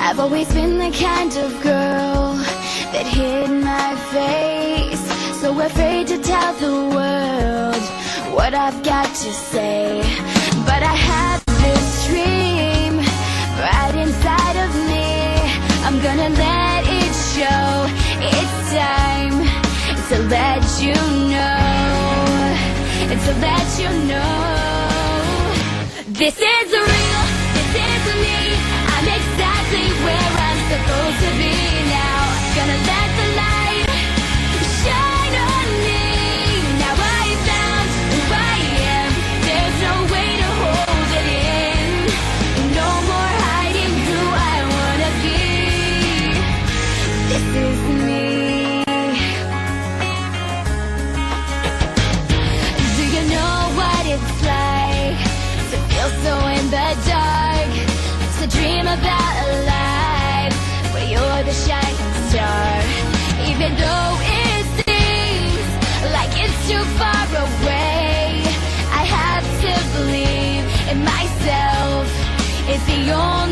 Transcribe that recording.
I've always been the kind of girl that hid my face, so afraid to tell the world what I've got to say. But I have this dream right inside of me. I'm gonna let it show. It's time to let you know, to let you know. This is real, this is me. I'm exactly where I'm supposed to be now. Gonna let the light shine on me. Now I found who I am. There's no way to hold it in. No more hiding who I wanna be. This is me. Do you know what it's like to feel so in the dark? To dream about a life where you're the shining star. Even though it seems like it's too far away, I have to believe in myself. It's the only